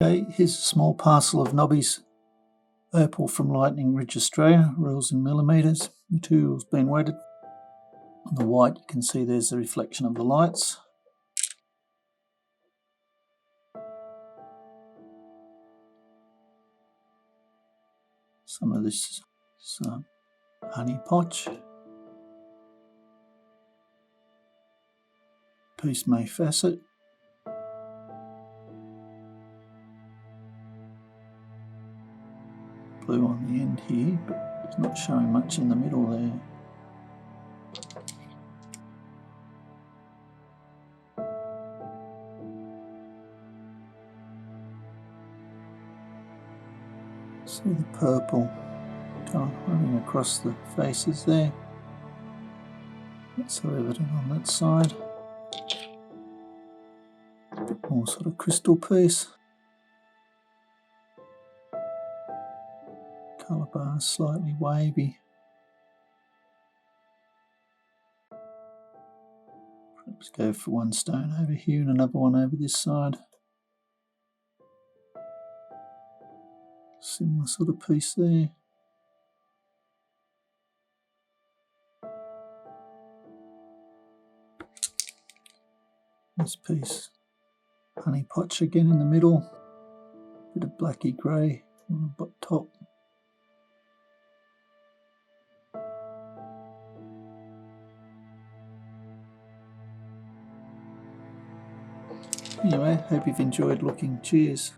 Okay, here's a small parcel of Nobby's Opal from Lightning Ridge, Australia, reels in millimetres. Material's been wetted. On the white you can see there's the reflection of the lights. Some of this is honey potch. Piece May facet. Blue on the end here, but it's not showing much in the middle there. See the purple running across the faces there. Not so evident on that side. A bit more sort of crystal piece. Colour bar slightly wavy. Perhaps go for one stone over here and another one over this side. Similar sort of piece there. This piece, honey potch again in the middle. Bit of blacky grey on the top. Anyway, hope you've enjoyed looking. Cheers.